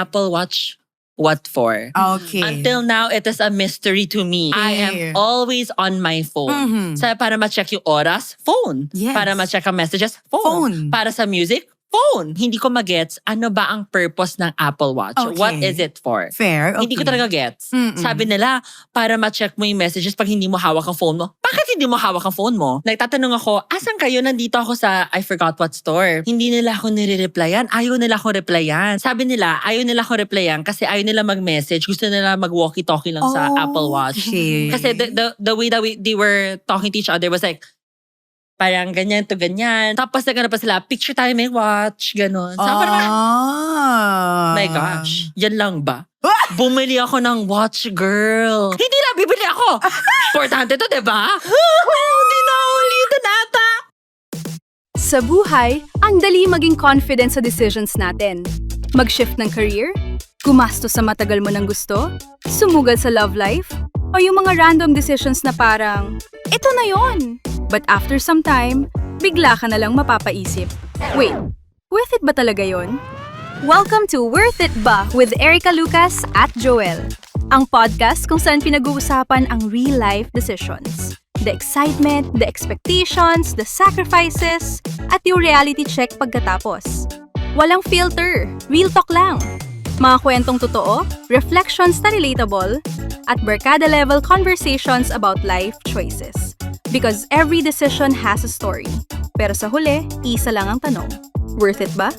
Apple Watch? What for? Okay. Until now, it is a mystery to me. I am always on my phone. Para ma-check yung oras, phone. Yes. Para ma-check ang messages, phone. Para sa music, phone. Hindi ko magets ano ba ang purpose ng Apple Watch. Okay. What is it for? Fair, okay. Hindi ko talaga gets. Sabi nila, para ma-check mo yung messages pag hindi mo hawak ang phone mo. Bakit hindi mo hawak ang phone mo? Nagtatanong ako, asan kayo? Nandito ako sa I forgot what store. Hindi nila ako nire-replyan. Ayaw nila ako replyan. Sabi nila, ayaw nila ako replyan kasi ayaw nila mag-message. Gusto nila mag-walkie-talkie lang sa Apple Watch. Okay. Kasi the way that they were talking to each other was like, parang ganyan to ganyan. Tapos nagano pa sila, picture tayo may watch, ganon. So, parang, my gosh, yan lang ba? Bumili ako ng watch, girl. Hindi na, bibili ako. Importante to, diba? Hindi na ulitin ata. Sa buhay, ang dali maging confident sa decisions natin. Mag-shift ng career, gumastos sa matagal mo ng gusto, sumugal sa love life, o yung mga random decisions na parang, ito na yon. But after some time, bigla ka na lang mapapaisip. Wait, worth it ba talaga yon? Welcome to Worth It Ba with Erica Lucas at Joel. Ang podcast kung saan pinag-uusapan ang real-life decisions. The excitement, the expectations, the sacrifices, at yung reality check pagkatapos. Walang filter, real talk lang. Mga kwentong totoo, reflections na relatable, at barkada-level conversations about life choices. Because every decision has a story. Pero sa huli, isa lang ang tanong. Worth it ba?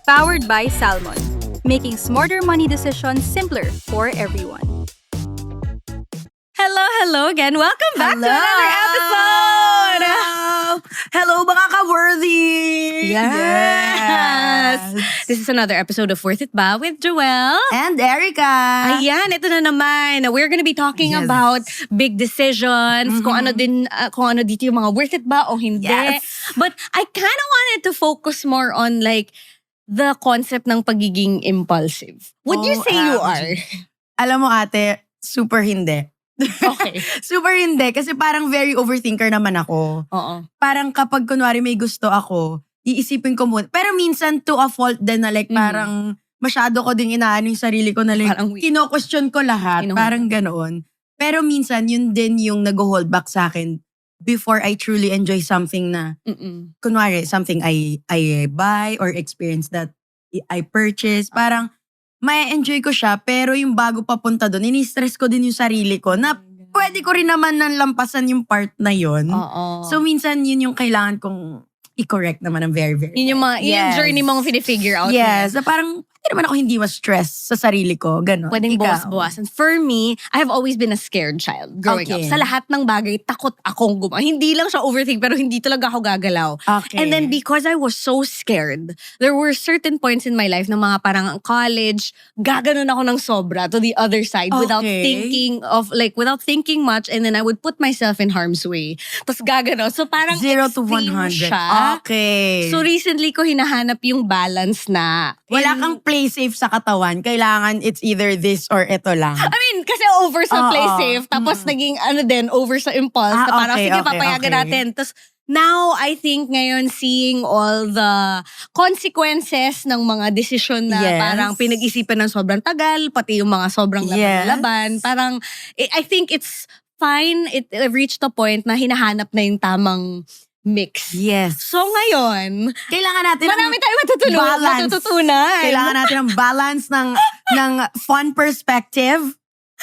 Powered by Salmon. Making smarter money decisions simpler for everyone. Hello again. Welcome back to another episode! Hello mga ka-worthy! Yes! This is another episode of Worth It Ba with Joel. And Erica! Ayan, ito na naman. We're gonna be talking about big decisions, kung ano dito yung mga worth it ba o hindi. Yes. But I kind of wanted to focus more on like the concept ng pagiging impulsive. Would you say you are? Alam mo ate, super hindi. Okay. Super hindi. Kasi parang very overthinker naman ako. Oo. Parang kapag kunwari may gusto ako, iisipin ko muna. Pero minsan to a fault din na like parang masyado ko din inaano yung sarili ko na like kino-question ko lahat. Parang ganoon. Pero minsan yun din yung nag-hold back sa akin before I truly enjoy something na kunwari something I buy or experience that I purchase. Parang may enjoy ko siya, pero yung bago papunta doon, ini-stress ko din yung sarili ko na pwede ko rin naman nanlampasan yung part na yon. So minsan yun yung kailangan kong i-correct naman ng very, very yun yung mga yung journey mong figure out. Yes, na parang hindi naman ako hindi ma-stress sa sarili ko. Ganon. Pwedeng bawas-bawasan. For me, I have always been a scared child growing up. Sa lahat ng bagay, takot akong gumawa. Hindi lang siya overthink, pero hindi talaga ako gagalaw. Okay. And then because I was so scared, there were certain points in my life na mga parang college, gaganon ako ng sobra to the other side without thinking much, and then I would put myself in harm's way. Tapos gaganon. So parang 0 to 100. Siya. Okay. So recently ko hinahanap yung balance na wala kang play safe sa katawan. Kailangan it's either this or ito lang. I mean, kasi over sa play safe, tapos naging over sa impulse, na parang sige, papayagan natin. Tapos now, I think ngayon seeing all the consequences ng mga desisyon na parang pinag-isipan ng sobrang tagal, pati yung mga sobrang laban, parang I think it's fine. It reached a point na hinahanap na yung tamang mix. Yes. So ngayon, kailangan natin marami tayong matututunan. Kailangan natin ng balance ng fun perspective.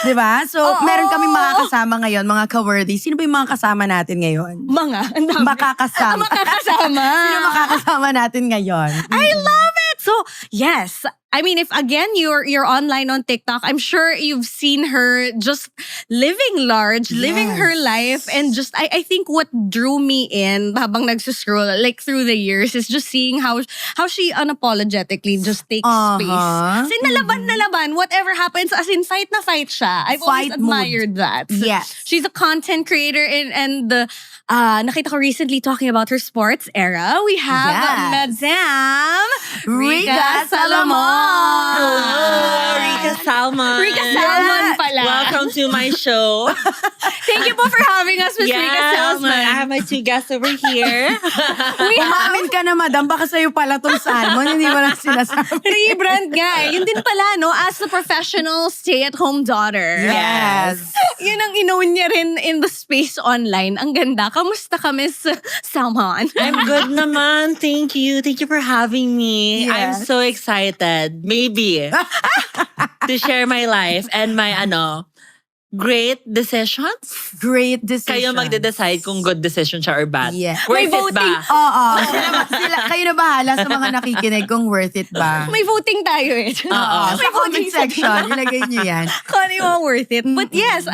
Diba? So, meron kaming mga kasama ngayon, mga ka-worthy. Sino ba yung mga kasama natin ngayon? Ang dami. Makakasama. Sino makakasama natin ngayon? I love it! So, yes. I mean, if again, you're online on TikTok, I'm sure you've seen her just living large, living her life. And just, I think what drew me in habang nagsuscroll, like through the years, is just seeing how she unapologetically just takes space. Kasi nalaban, whatever happens, as in fight na fight siya. I've always admired that. Yes. She's a content creator and the nakita ko recently talking about her sports era. We have Madam Rica Salomon. Hello, Rica Salmon. Rica Salmon pala. Welcome to to my show. Thank you po for having us, Miss Rika Salesman. I have my two guests over here. Umamin ka na, madam. Baka sa'yo pala tong salmon. Hindi mo lang sinasabi. Rebrand nga eh. Yun din pala, no? As a professional stay-at-home daughter. Yes. Yun ang inown niya rin in the space online. Ang ganda. Kamusta ka, Miss Salmon? I'm good naman. Thank you. Thank you for having me. I'm Yes. so excited. Maybe. To share my life and my great decisions. Great decision. Kayo magde-decide kung good decision siya or bad. Yeah. Worth May it voting. ba? Oo. Kayo na bahala sa mga nakikinig kung worth it ba. May voting tayo eh. Oo. Sa comment section, ilagay niyo yan. Kung ano yung worth it. But yes,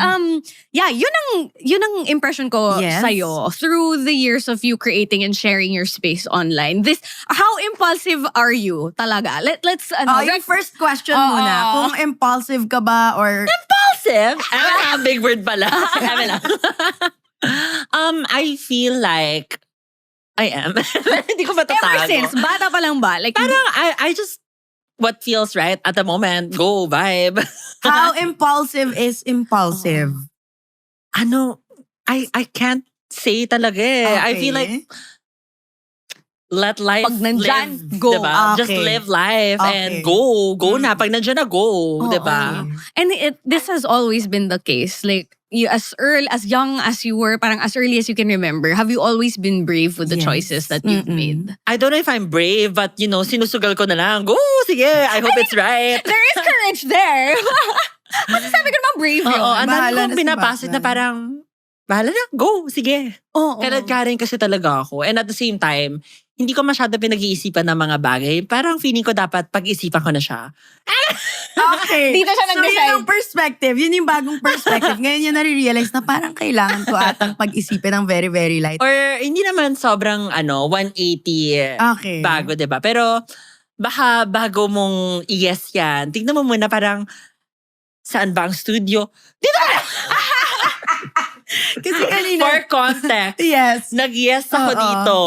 yeah, yun ang impression ko Yes. sa'yo through the years of you creating and sharing your space online. How impulsive are you talaga? Let's Yung first question muna. Kung impulsive ka ba or... Impulsive? Big word pala. Sabi lang. I feel like I am. Hindi ko matatago. ever since, bata pa lang ba? Like, Parang I just, what feels right at the moment, go, vibe. How impulsive is impulsive? I can't say talaga eh. I feel like let life Pag nandyan, live, go. Diba? Okay. Just live life and Okay. go na. Pag nandyan na, go. Diba? and this has always been the case. Like, you as young as you were, parang as early as you can remember, have you always been brave with the Yes. choices that you've made? I don't know if I'm brave, but sinusugal ko na lang. Go, sige. I hope it's right. There is courage there. Masasabi ko naman brave yun. Oo, ang dami Bahala kong na si pinapasit na Batman. parang, bahala na, go, sige. Oo. Kalad-karin kasi talaga ako. And at the same time, hindi ko masyado pinag-iisipan ng mga bagay. Parang feeling ko dapat pag-isipan ko na siya. Okay. Dito siya So nag-decide. yun yung perspective. Yun yung bagong perspective. Ngayon niya nare-realize na parang kailangan ko atang pag-isipin ng very, very light. Or hindi naman sobrang 180 Okay. bago, 'di ba? Pero baka bago mong i-yes yan, tignan mo muna parang saan ba ang studio? Dito na! Kasi kanina. For context, Yes. nag-yes ako Oo. dito.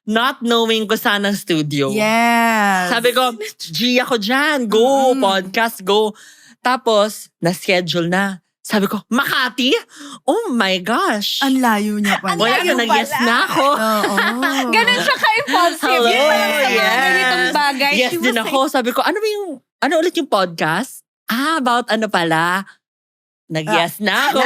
Not knowing kung saan ang studio. Yes. Sabi ko, G ako dyan. Go, podcast, go. Tapos, na-schedule na. Sabi ko, Makati? Oh my gosh. Ang layo niya pala. Wala na, nag-yes na ako. Oo. Ganun siya ka-impulsive. Hello, Yun pala sa mga yes. ganitong bagay. Yes She was din like, ako. Sabi ko, ano ulit yung podcast? About pala? Nag-yes na ako.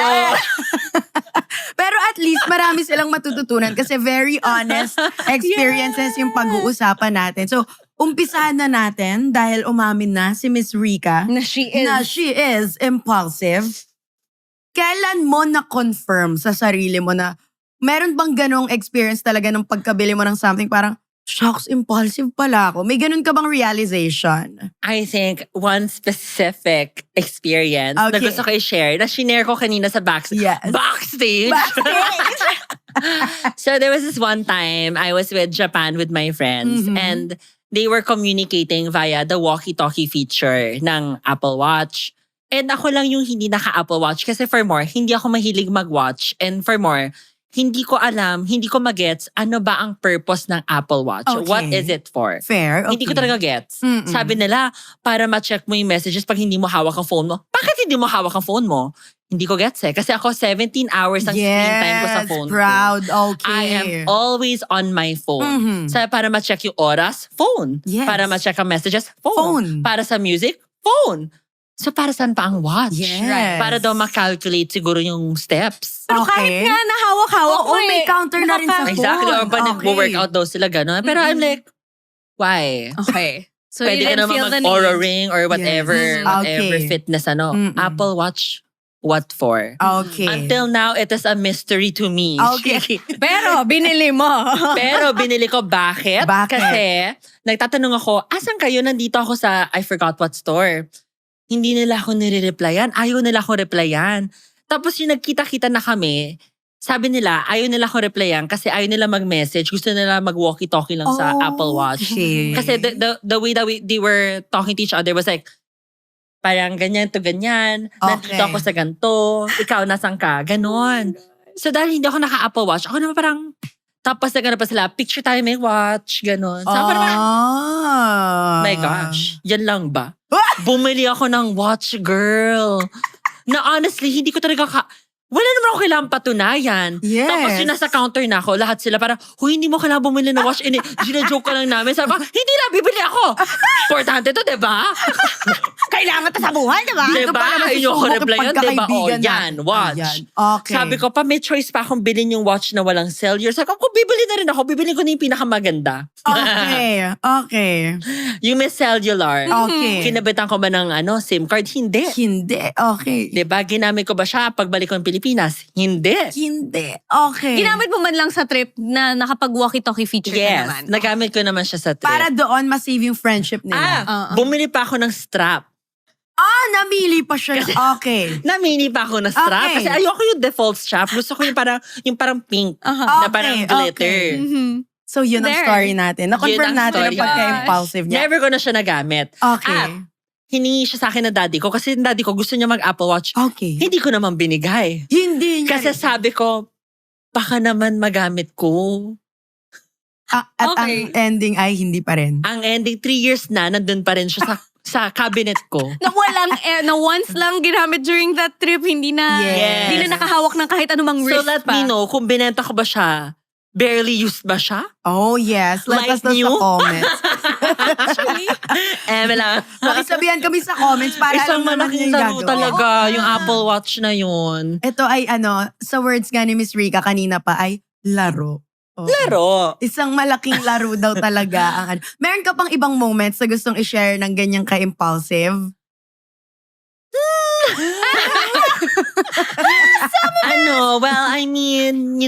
Pero at least marami silang matututunan kasi very honest experiences yung pag-uusapan natin. So, umpisahan na natin dahil umamin na si Miss Rika na she is. na she is impulsive. Kailan mo na-confirm sa sarili mo na meron bang ganong experience talaga ng pagkabili mo ng something parang, shocks, impulsive pala ako. May ganun ka bang realization? I think one specific experience na Okay. gusto ko i-share, na shinare ko kanina sa backstage. Yes. Backstage! So there was this one time, I was with Japan with my friends Mhm. and they were communicating via the walkie-talkie feature ng Apple Watch. And ako lang yung hindi naka-Apple Watch kasi for more, hindi ako mahilig mag-watch. And for more, hindi ko alam, hindi ko magets ano ba ang purpose ng Apple Watch. Okay. What is it for? Fair, okay. Hindi ko talaga gets. Mm-mm. Sabi nila, para ma-check mo yung messages pag hindi mo hawak ang phone mo. Bakit hindi mo hawak ang phone mo? Hindi ko gets eh. Kasi ako 17 hours ang screen time ko sa phone proud. ko. Okay. I am always on my phone. Mhm. Sa para ma-check yung oras, phone. Yes. Para ma-check ang messages, phone. Phone. Para sa music, phone. So para saan pa ang watch? Yes. Para daw ma-calculate siguro yung steps. Pero kahit nga nahawak-hawak Oo, mo may counter na rin sa phone. Exactly. O pag Okay. nag-workout daw sila gano'n. Pero I'm like, why? Okay. So Pwede you ka didn't naman feel the mag-Aura need. ring or whatever, Yes. whatever Okay. fitness Mm-mm. Apple Watch, what for? Okay. Until now, it is a mystery to me. Okay. Pero binili mo. Pero binili ko, bakit? Bakit? Kasi nagtatanong ako, asan kayo? Nandito ako sa I forgot what store. Hindi nila ako nire-replyan. Ayaw nila ako replyan. Tapos yung nagkita-kita na kami, sabi nila, ayaw nila ako replyan kasi ayaw nila mag-message. Gusto nila mag-walkie-talkie lang sa Apple Watch. Okay. Kasi the way that they were talking to each other was like, parang ganyan to ganyan. Okay. Nandito ako sa ganito. Ikaw, nasan ka? Ganon. So dahil hindi ako naka-Apple Watch, ako naman parang, tapos nagano pa sila, picture tayo may watch, ganon. So parang, my gosh, yan lang ba? Bumili ako ng watch, girl. Na honestly, hindi ko talaga wala naman ako kailangan patunayan. Yes. Tapos yung nasa counter na ako, lahat sila parang, huy, hindi mo kailangan bumili ng watch. Gina-joke ka lang namin. Sabi ko, hindi na, bibili ako. Importante to, diba? Kailangan to sa buhay, diba? Dito Diba? pa naman Ayun yung susubok reply yung yun, diba? O, pagkakaibigan yan, watch. Ayan. Okay. Sabi ko pa, may choice pa akong bilhin yung watch na walang cellular. Sabi ko, kung bibili na rin ako, bibili ko na yung pinakamaganda. Okay. Okay. Yung may cellular. Okay. Kinabitan ko ba ng SIM card? Hindi. Hindi. Okay. Diba? Ginamit ko ba siya pagbalik ko ng Pilipinas? Hindi. Hindi. Okay. Ginamit mo man lang sa trip na nakapag-walkie-talkie feature ka Yes. naman. Nagamit ko naman siya sa trip. Para doon ma-save yung friendship nila. Bumili pa ako ng strap. Namili pa siya. Okay. Namini pa ako ng strap. Okay. Kasi ayoko yung default strap. Gusto ko yung parang pink. Na parang Okay, glitter. Mhm. So yun ang There. story natin. Na-confirm Yun ang natin ang story. pagka-impulsive niya. Never ko na siya nagamit. Okay. Hiningi siya sa akin ng daddy ko kasi yung daddy ko gusto niya mag-Apple Watch. Okay. Hindi ko naman binigay. Hindi niya. Kasi sabi ko, baka naman magamit ko. At Okay. ang ending ay hindi pa rin. Ang ending, 3 years na, nandun pa rin siya sa cabinet ko. Na once lang ginamit during that trip, hindi na Yes. hindi na nakahawak ng kahit anumang So wrist let pa. me know kung binenta ko ba siya. Barely used ba siya? Oh yes. Let Like us know new? sa comments. Wala. Makisabihan kami sa comments para Isang alam naman malaking yung laro gagawin. talaga, yung Apple Watch na yun. Ito ay sa words nga ni Miss Rica kanina pa ay laro. Oh. Laro. Isang malaking laro daw talaga ang Meron ka pang ibang moments na gustong i-share ng ganyang ka-impulsive? Well, I mean,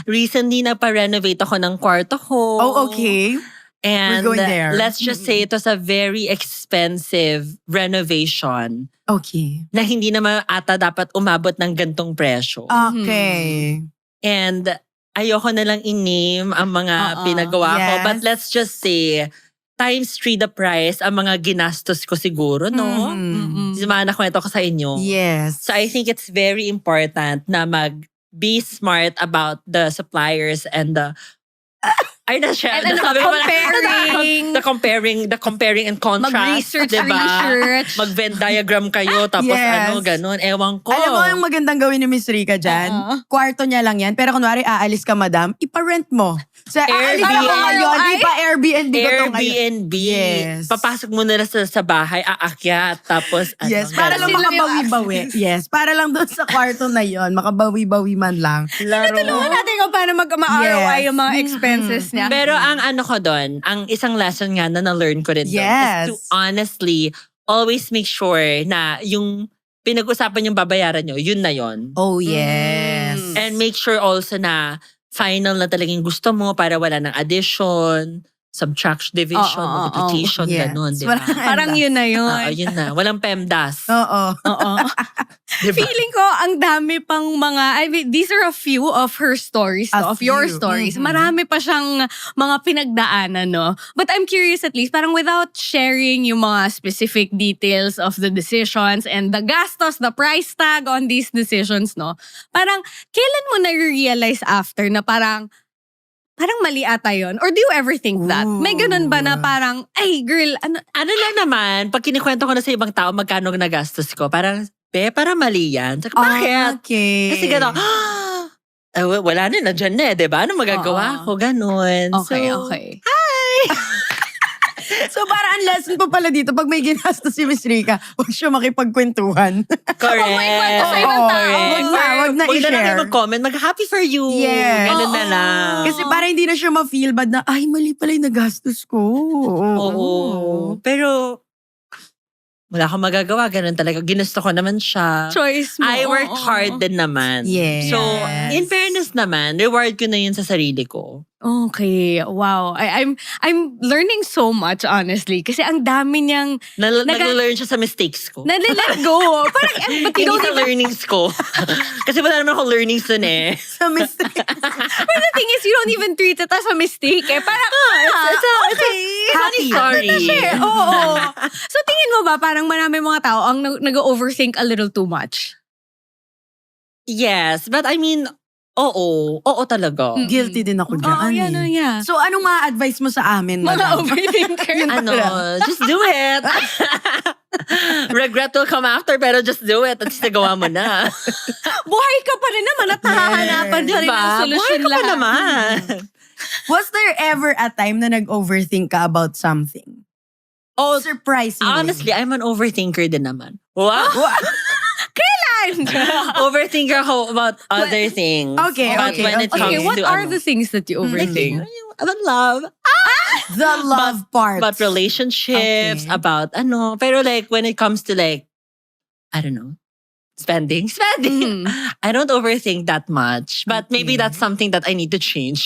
recently nagpa-renovate ako ng kwarto ko. Oh, okay. And We're going there. let's just say it was a very expensive renovation Okay. na hindi naman ata dapat umabot ng gantong presyo. Okay. And ayoko na lang i-name ang mga pinagawa ko. Yes. But let's just say, times 3 the price ang mga ginastos ko siguro, no? Mhm. Simana kwento ko sa inyo. Yes. So I think it's very important na be smart about the suppliers and the ay na siya. And Nasabi ko pala- comparing. the comparing and contrast. Mag-research, diba? research. Mag-Venn diagram kayo tapos Yes. ganun. Ewan ko. Alam mo ang magandang gawin ni Miss Rica dyan? Kwarto niya lang yan. Pero kunwari aalis ka, madam, ipa-rent mo. Sa aalis ka Airbnb. ba ngayon? Ipa-Airbnb ko to ngayon. Airbnb. Yes. Papasok mo nila sa bahay, aakyat. Tapos Yes, para lang Sila yung makabawi-bawi. Yes, para lang doon sa kwarto na yon, makabawi-bawi man lang. laro. Tulungan natin kung paano mag-ROI Yes. yung mga expenses niya. Pero ang ko doon, ang isang lesson nga na na-learn ko rin doon Yes. is to honestly always make sure na yung pinag-usapan yung babayaran nyo, yun na yun. Oh, yes. And make sure also na final na talagang gusto mo para wala ng addition, subtraction, division, Oo, multiplication, Yes. ganun, di ba? Walang Parang enda. yun na yun. Yun na. Walang PEMDAS. Oo. Oo. Diba? Feeling ko, ang dami pang mga, these are a few of her stories, A no? Of your few. stories. Mhm. Marami pa siyang mga pinagdaanan, no? But I'm curious at least, parang without sharing yung mga specific details of the decisions and the gastos, the price tag on these decisions, no? Parang, kailan mo na-realize after na parang mali ata yun? Or do you ever think that? May ganun ba na parang, ay girl, ano? Ano lang naman, pag kinikwento ko na sa ibang tao magkano nagastos ko, parang, para mali yan. Saka, bakit? Okay. Kasi gano'n, wala na, nandyan na diba? Ano magagawa ko? Ganon. Okay, So, okay. So, para ang lesson pa pala dito, pag may ginastos si Miss Rica, huwag siya makipagkwentuhan. Correct. kwento sa ibang tao. Correct. Wag na Huwag na lang i-share. kayo mag-comment. Mag-happy for you. Yes. Ganun na Oo. lang. Kasi para hindi na siya ma-feel bad na, ay, mali pala yung nagastos ko. Oo. Pero, wala akong magagawa. Ganun talaga. Ginusto ko naman siya. Choice mo. I worked Oo. hard din naman. Yes. So, in fairness naman, reward ko na yun sa sarili ko. Okay, wow. I'm learning so much, honestly. Kasi ang dami niyang Nag-learn siya sa mistakes ko. nalilet go. Parang, but you Hindi don't sa even, learnings ko. Kasi wala naman akong learnings dun eh. Sa mistake. but the thing is, you don't even treat it as a mistake eh. Parang, okay. Happy. Sorry. Oo. So tingin mo ba, parang marami mga tao ang nag-overthink a little too much? Yes, but I mean, oo talaga. Guilty din ako dyan. Oo, yan, eh. yeah. So, anong ma-advise mo sa amin, Mga madam? overthinker. Just do it. Regret will come after, pero just do it. At least nagawa mo na. Buhay ka pa rin naman at nakahanapan ka rin ng solusyon Buhay ka pa lahat. naman. Was there ever a time na nag-overthink ka about something? Oh, Surprisingly. honestly, I'm an overthinker din naman. Wow. Overthinker ako about other things. Okay, But okay, when it okay. comes Okay, what to are the things that you overthink? about love, The love part. about relationships, Okay. about pero like when it comes to like, I don't know, spending. I don't overthink that much. But maybe Okay. that's something that I need to change.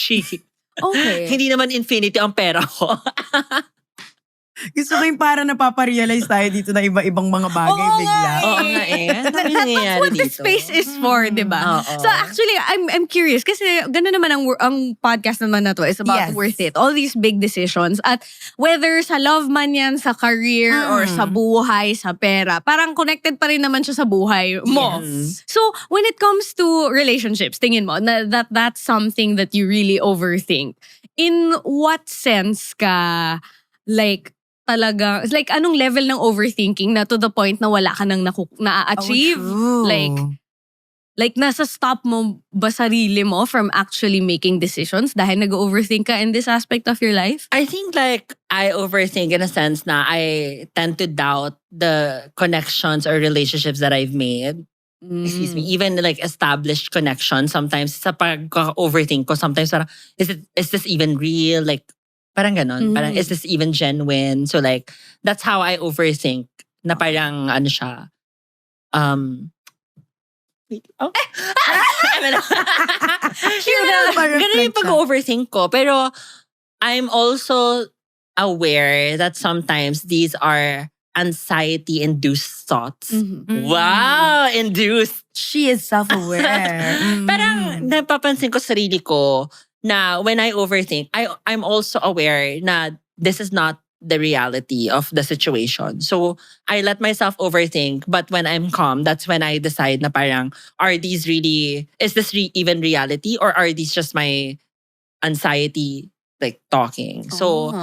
Okay. Hindi naman infinity ang pera ko. Gusto ko yung para napaparealize tayo dito na iba-ibang mga bagay Oo bigla. nga Oo nga eh. Ano That's nangyayari what the dito? space is for, di ba? Oo. So actually, I'm curious kasi gano'n naman ang podcast naman na to is about Yes. worth it. All these big decisions. At whether sa love man yan, sa career, or sa buhay, sa pera, parang connected pa rin naman siya sa buhay mo. Yes. So when it comes to relationships, tingin mo, that's something that you really overthink. In what sense ka, like, talaga, like anong level ng overthinking na to the point na wala ka nang na-achieve? Oh, true. Like nasa stop mo ba sarili mo from actually making decisions dahil nag-overthink ka in this aspect of your life? I think like I overthink in a sense na I tend to doubt the connections or relationships that I've made. Excuse me, even like established connections. Sometimes sa pag-overthink ko, sometimes parang, is this even real? Like, parang ganon. Parang, is this even genuine? So like, that's how I overthink. Na parang, siya. Wait. Oh. Ganun yung pag-overthink ko. Pero, I'm also aware that sometimes these are anxiety-induced thoughts. Wow! Induced! She is self-aware. Parang napapansin ko sarili ko na when I overthink, I'm also aware na this is not the reality of the situation. So, I let myself overthink. But when I'm calm, that's when I decide na parang, is this even reality? Or are these just my anxiety like talking? So,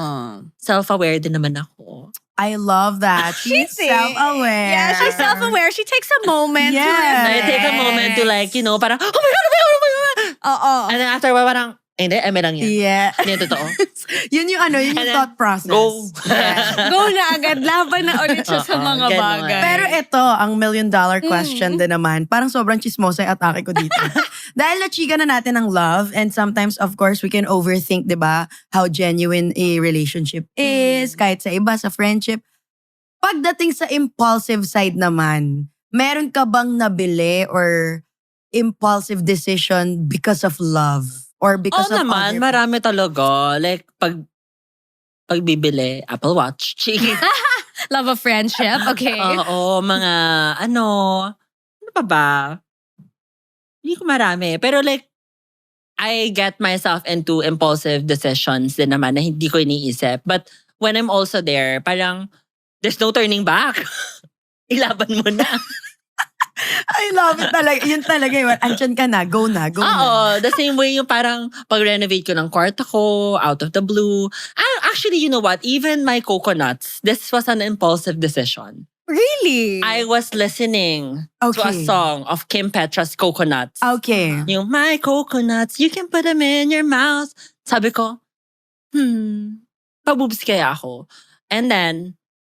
self-aware din naman ako. I love that. She's self-aware. Yeah, she's self-aware. She takes a moment to Yes. I take a moment to like, parang, oh my God, oh my God, oh my God. Oo. And then after a while, parang, hindi, eme lang yan. Yeah. Hindi yan totoo. Yun yung yun yung And then, thought process. Go. Yeah. Go na agad. Laban na ulit siya sa mga ganon. bagay. Pero ito, ang $1 million question din naman. Parang sobrang chismosa yung atake ko dito. Dahil na-chika na natin ang love and sometimes, of course, we can overthink, di ba? How genuine a relationship is, kahit sa iba, sa friendship. Pagdating sa impulsive side naman, meron ka bang nabili or impulsive decision because of love? Or because of naman, other marami talaga. Like, pagbibili, Apple Watch, chicken. Love of friendship. Okay. Oo, mga, ano pa ba? Hindi ko marami. Pero like, I get myself into impulsive decisions din naman na hindi ko iniisip. But when I'm also there, parang, there's no turning back. Ilaban mo na. I love it talaga. Yun talaga yun. Andyan ka na. Go na. Go na. Oo, the same way yung parang pag-renovate ko ng kwarto ko, out of the blue. Actually, you know what? Even my coconuts, this was an impulsive decision. Really? I was listening to a Okay. song of Kim Petra's Coconuts. Okay. Yung, my coconuts, you can put them in your mouth. Sabi ko, pabubs kaya ako. And then,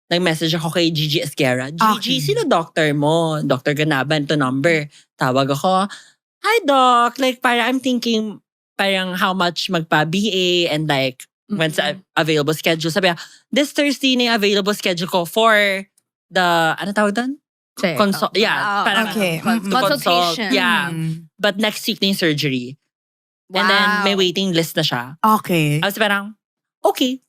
nag-message ako kay Gigi Esguerra. Gigi, Okay. sino doctor mo? Dr. Ganaban to number. Tawag ako, hi doc. Like, parang I'm thinking, parang how much magpa-BA and like, when sa available schedule. Sabi niya, this Thursday na yung available schedule ko for the, ano tawag doon? Consult. Yeah, parang Okay. to consult. Consultation. Yeah. Mm. But next week na yung surgery. And then may waiting list na siya. Okay. I was parang, okay.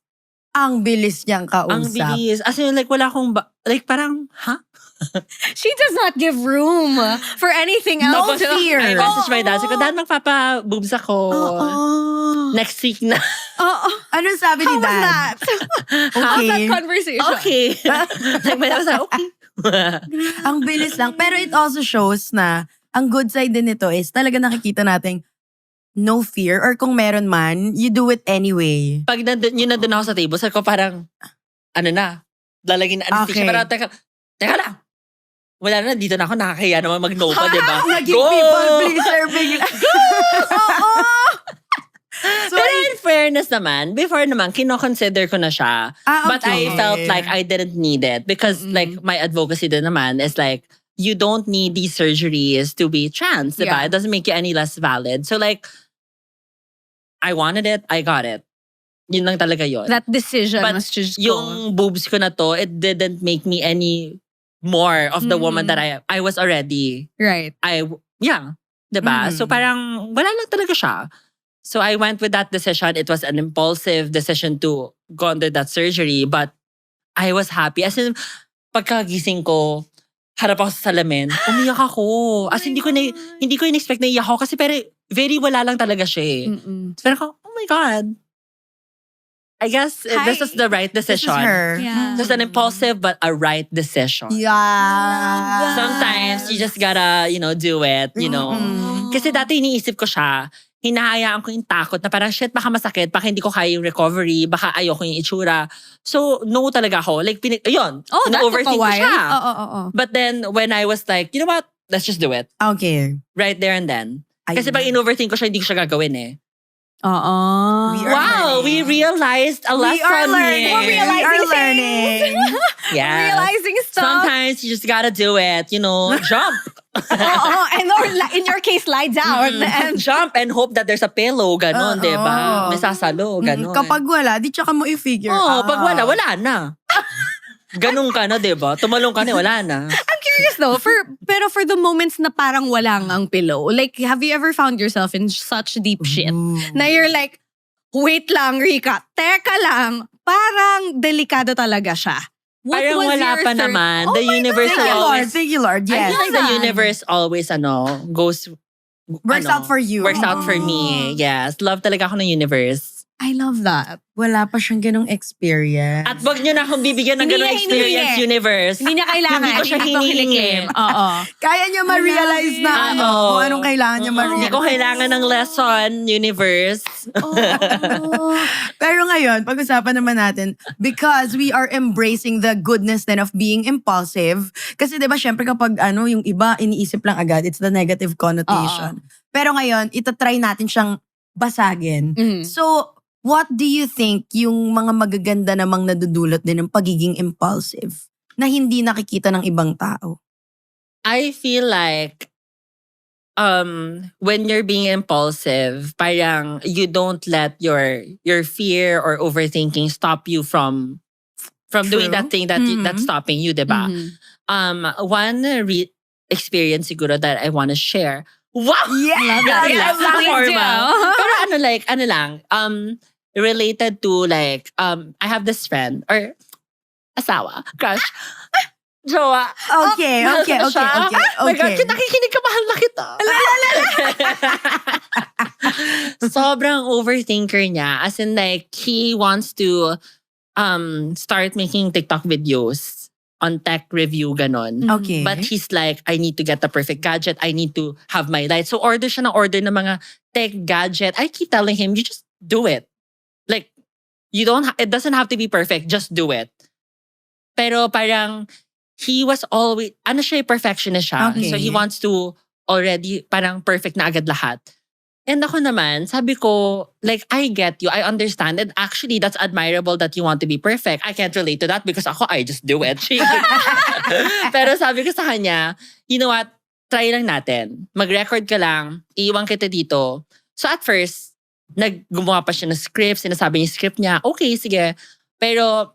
Ang bilis niyang Ang kausap. bilis. As in, like, wala akong, like, parang, She does not give room for anything No else. fear. I message my dad. Sabi ko, dad, magpapa-boobs ako. Oo. Next week na. Oo. Ano sabi ni How was dad? that? How's that Okay. conversation? Okay. Like, my dad was like, okay. Ang bilis lang. Pero it also shows na ang good side din nito is talaga nakikita natin no fear or kung meron man, you do it anyway. Pag nandun ako sa table, sabi ko parang, ano na, lalagyan na anesthesia. Okay. Pero teka, teka lang. Wala na, dito na ako, nakakaya naman mag-no pa, di ba? Naging Go! people pleaser bigla. Oo! So, Pero in fairness naman, before naman, kino-consider ko na siya. But I okay. felt like I didn't need it because like my advocacy din naman is like, you don't need these surgeries to be trans, diba? Yeah. It doesn't make you any less valid. So like, I wanted it, I got it. Yun lang talaga yun. That decision But was just yung boobs ko na to, it didn't make me any more of the woman that I was already. right. Yeah. Diba? So parang wala lang talaga siya. So I went with that decision. It was an impulsive decision to go under that surgery. But I was happy. As in, pagkagising ko, harap ako sa salamin, umiyak ako. As in, hindi ko in-expect na iyak ako kasi pero very wala lang talaga siya eh. Pero ako, oh my God. I guess this is the right This is decision. her. Yeah. Just an impulsive but a right decision. Yeah. Sometimes you just gotta, do it, Kasi dati iniisip ko siya, hinahayaan ko yung takot na parang shit, baka masakit, baka hindi ko kaya yung recovery, baka ayoko yung itsura. So, no talaga ako. Like, ayun, Oh, that took a na-overthink ko while. siya. Oo. But then, when I was like, you know what? Let's just do it. Okay. Right there and then. Kasi Ayun. pag in-overthink ko siya, hindi ko siya gagawin eh. Oo. We are Wow, we learning. realized a lesson We are learning. here. We are learning. Yeah. Realizing stuff. Sometimes you just gotta do it, jump. Oo. And or in your case, lie down. And Jump and hope that there's a pillow, ganon, Oo. di ba? May sasalo, ganon. Kapag wala, di tsaka mo i-figure Oo, out. pag wala na. Ganun ka na, di ba? Tumalong ka na, wala na. I'm curious though, pero for the moments na parang walang ang pillow, like, have you ever found yourself in such deep shit? Na you're like, wait lang, Rika, teka lang, parang delikado talaga siya. What Parang was wala your pa third- naman. Oh The my universe Thank will you, Lord. always... Thank you, Lord. I Yes. feel like the universe always, goes... Works out for you. Works out for me. Yes. Love talaga ako ng universe. I love that. Wala pa siyang ganong experience. At wag nyo na akong bibigyan ng Hindi ganung niya experience, hinihingi. universe. Hindi niya kailangan. Hindi ko siya hinihingi. Oo. Kaya niya ma-realize na it. ano, Oo. kung anong kailangan niya ma-realize. Hindi ko kailangan ng lesson, universe. Pero ngayon, pag-usapan naman natin, because we are embracing the goodness then of being impulsive. Kasi diba, syempre kapag yung iba, iniisip lang agad, it's the negative connotation. Pero ngayon, itatry natin siyang basagin. So, what do you think yung mga magaganda namang nadudulot din ng pagiging impulsive na hindi nakikita ng ibang tao? I feel like when you're being impulsive, parang you don't let your fear or overthinking stop you from doing True. that thing that's stopping you, diba? One experience siguro that I want to share. Wow! Yeah! Yes, please formal. do. Pero ano lang, related to like, I have this friend, or asawa, crush, jowa. Okay. Mahal ko na siya. Oh my God, Okay. nakikinig ka, mahal na kita. Sobrang overthinker niya. As in like, he wants to start making TikTok videos on tech review, ganon. Okay. But he's like, I need to get the perfect gadget. I need to have my light. So order siya ng order ng mga tech gadget. I keep telling him, you just do it. Like, it doesn't have to be perfect. Just do it. Pero parang, he was always, siya, perfectionist siya. Okay. So he wants to already, parang perfect na agad lahat. And ako naman, sabi ko, like, I get you. I understand. And actually, that's admirable that you want to be perfect. I can't relate to that because I just do it. Pero sabi ko sa kanya, you know what? Try lang natin. Mag-record ka lang. Iiwan kita dito. So at first, gumawa pa siya ng script. Sinasabi niya yung script niya. Okay, sige. Pero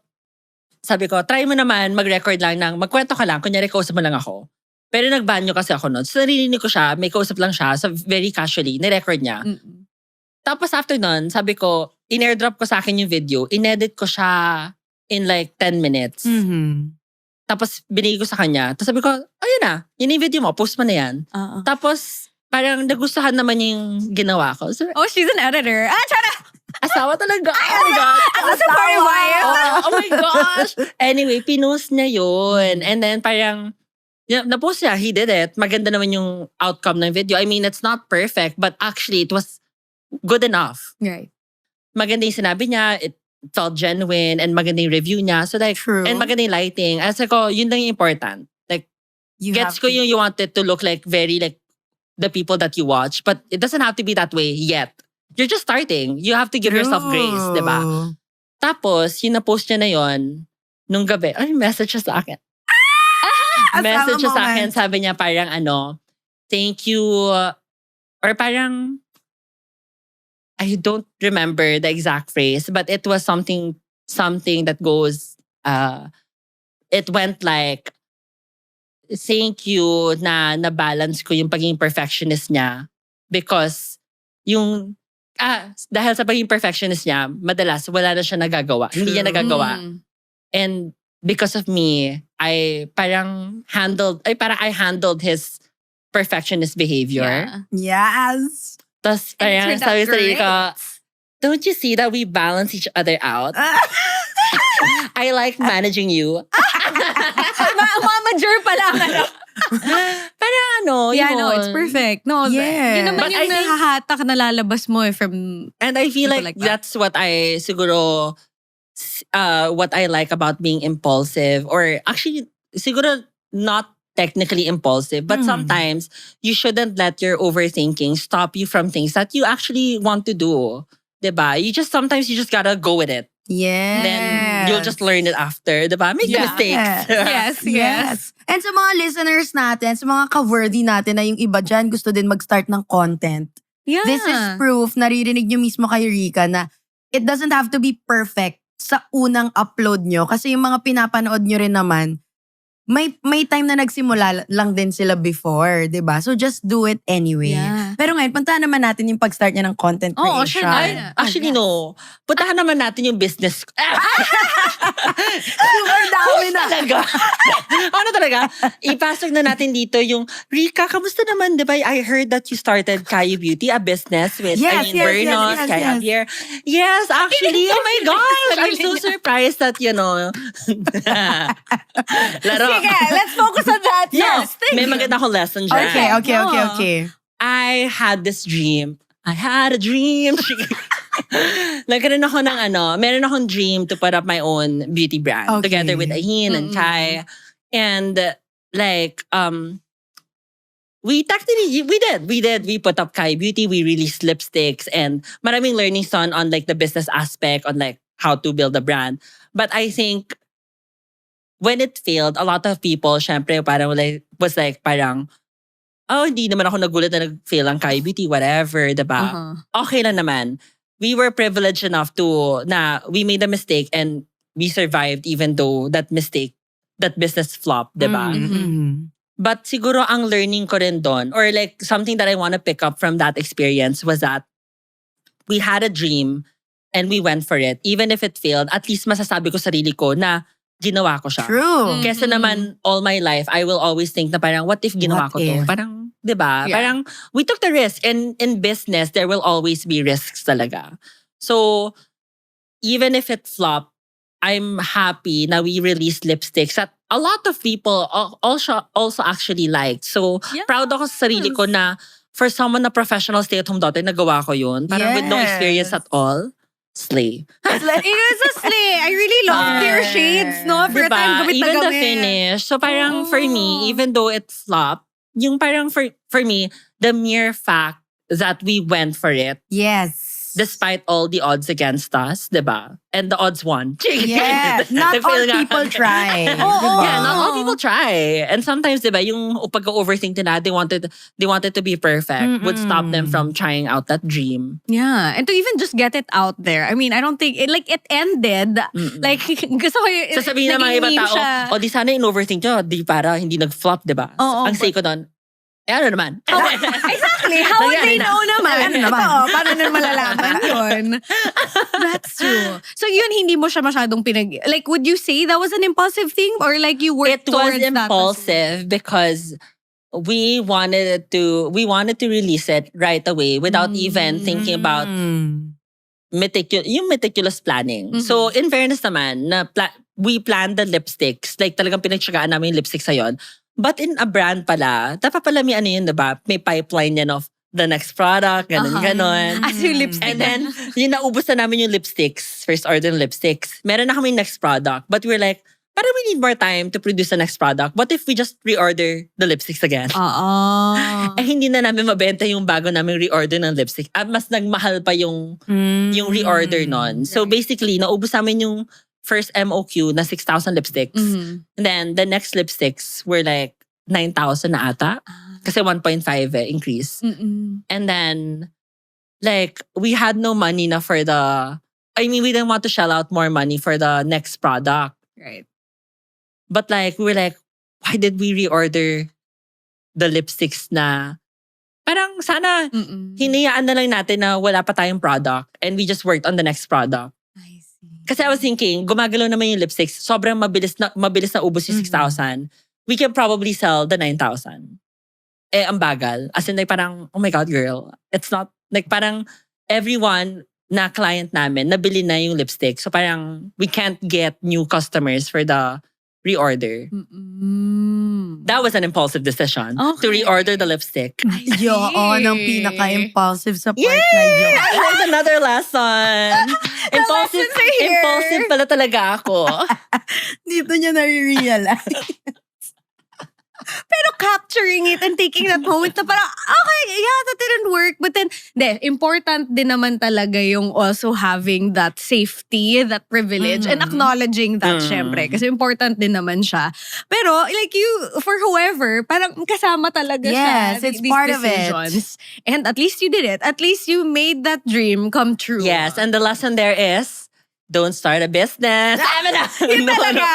sabi ko, try mo naman mag-record lang magkwento ka lang. Kunyari, kausap mo lang ako. Pero nagbanyo kasi ako noon. So narinig ko siya, may kausap lang siya. So very casually, nirecord niya. Tapos after nun, sabi ko, in-airdrop ko sa akin yung video. In-edit ko siya in like 10 minutes. Tapos binigay ko sa kanya. Tapos sabi ko, ayun na, yun yung video mo, post mo na yan. Tapos parang nagustuhan naman yung ginawa ko. So, Oh, she's an editor. Tara! asawa talaga. Oh my God. As a supportive wife. Oh my gosh. Anyway, pinost niya yun. And then parang, na-post niya, he did it. Maganda naman yung outcome ng video. I mean, it's not perfect, but actually, it was good enough. Right. Maganda yung sinabi niya. felt genuine and magandang review niya. So like, True. and magandang lighting. As ko, yun lang yung important. Like, You gets have ko to- yung you want it to look like very like the people that you watch. But it doesn't have to be that way yet. You're just starting. You have to give yourself grace, di ba? True. Tapos, yung na-post niya na yon nung gabi, message siya sa akin. Message siya sa akin, sabi niya parang thank you, or parang, I don't remember the exact phrase, but it was something that goes, it went like, thank you na na-balance ko yung pagiging perfectionist niya because yung, dahil sa pagiging perfectionist niya, madalas wala na siya nagagawa. Hindi niya nagagawa. And because of me, I handled his perfectionist behavior. Yeah. Yes. Tapos And it parang turned out sabi sa sarili ko, great. don't you see that we balance each other out? I like managing you. Mamager pala. Parang Yeah, yun. no, it's perfect. No, Yeah. yun naman But yung I think- nahahatak na lalabas mo from... And I feel People like, like that. that's what I siguro what I like about being impulsive, or actually siguro not technically impulsive, but sometimes you shouldn't let your overthinking stop you from things that you actually want to do. Diba? Sometimes you just gotta go with it. Yes. Then you'll just learn it after. Diba? Make Yeah. mistakes. Yes. And sa mga listeners natin, sa mga ka-worthy natin na yung iba dyan gusto din mag-start ng content. Yeah. This is proof, naririnig nyo mismo kay Rika na it doesn't have to be perfect sa unang upload nyo. Kasi yung mga pinapanood nyo rin naman, may time na nagsimula lang din sila before, 'di ba? So just do it anyway. Yeah. Pero ngayon, puntahan naman natin yung pag-start niya ng content Oo, creation. siya na. Actually, no. Puntahan naman natin yung business. Super dami na. Talaga. Ano talaga? Ipasok na natin dito yung, Rika, kamusta naman? Diba? I heard that you started Kayo Beauty, a business with Yes, Bernos, yes, Kaya yes. Javier. Yes, actually. Oh my gosh. I'm so surprised that, Laro. Sige, let's focus on that. Yes. May maganda akong lesson dyan. Okay. I had this dream. I had a dream. Nagkaroon ako ng meron akong dream to put up my own beauty brand Okay. together with Ahin and Kai. And we did. We put up Kai Beauty. We released lipsticks and maraming learnings on like the business aspect on like how to build a brand. But I think when it failed, a lot of people, syempre, parang was like, parang, hindi naman ako nagulat na nag-fail ang Kai Beauty, whatever, diba? Okay lang naman. We were privileged enough na we made a mistake and we survived even though that business flopped, diba? But siguro ang learning ko rin doon, or like something that I want to pick up from that experience was that we had a dream and we went for it. Even if it failed, at least masasabi ko sarili ko na ginawa ko siya. True. Kesa naman all my life, I will always think na parang, what if ginawa What ko to? if? Parang, di ba? Yeah. Parang, we took the risk. And in business, there will always be risks talaga. So, even if it flopped, I'm happy na we released lipsticks that a lot of people also actually liked. So, Yes. proud ako sa sarili ko na for someone na professional stay-at-home daughter, nagawa ko yun. Parang with no experience Yes. at all. Slay. It was a slay. I really loved your shades, no? For a time, gamit na Even the gamit. finish. So parang for Oo. me, even though it flopped, yung parang for me, the mere fact that we went for it, Yes. despite all the odds against us, diba? And the odds won. Yes. Not all Nag-fail nga. people try. Oo. Diba? Yeah, not all people try. And sometimes, diba, yung pag-overthink nila, they wanted to be perfect, would stop them from trying out that dream. Yeah. And to even just get it out there. I mean, I don't think, it ended. Like, gusto ko yung, Sasabihin ng mga naging ibang meme tao, siya. o di sana in-overthink nyo, di para hindi nag-flop, diba? Oo, Ang say ko doon, ano naman? Exactly. How would they Nangyari na. know naman? Ano naman? Ito, paano nila malalaman yun? That's true. So yun, hindi mo siya masyadong like, would you say that was an impulsive thing? Or like you It worked was towards that? impulsive because we wanted to release it right away without even thinking about meticulous planning. So in fairness naman, we planned the lipsticks. Like talagang pinagtsagaan namin yung lipsticks sa yon. But in a brand pala, dapat pala may yun, diba? May pipeline yan of the next product, ganon. As yung lipstick. And then, yung naubos na namin yung lipsticks. First order ng lipsticks. Meron na kami next product. But we're like, parang we need more time to produce the next product. What if we just reorder the lipsticks again? Hindi na namin mabenta yung bago namin reorder ng lipstick. At mas nagmahal pa yung reorder nun. So basically, naubos namin yung first MOQ na 6,000 lipsticks. And then the next lipsticks were like 9,000 na ata. Kasi 1.5 increase. And then, like, we had no money na for the... I mean, we didn't want to shell out more money for the next product. Right. But like, we were like, why did we reorder the lipsticks na parang sana hinayaan na lang natin na wala pa tayong product and we just worked on the next product. I see. Kasi I was thinking, gumagalaw naman yung lipsticks. Sobrang mabilis na ubos yung 6,000. We can probably sell the 9,000. Ang bagal. As in like parang, oh my God, girl. It's not, like parang everyone na client namin, nabili na yung lipstick. So parang we can't get new customers for the reorder. That was an impulsive decision to reorder the lipstick. Yun ang pinaka-impulsive sa part na yun. I learned another lesson. Impulsive pala talaga ako. Dito niya nare-realize. Pero capturing it and taking that moment na parang, okay, yeah, that didn't work. But then, important din naman talaga yung also having that safety, that privilege, and acknowledging that, syempre. Kasi important din naman siya. Pero, like you, for whoever, parang kasama talaga siya. Yes, it's part of it. And at least you did it. At least you made that dream come true. Yes, and the lesson there is, don't start a business. Yun talaga?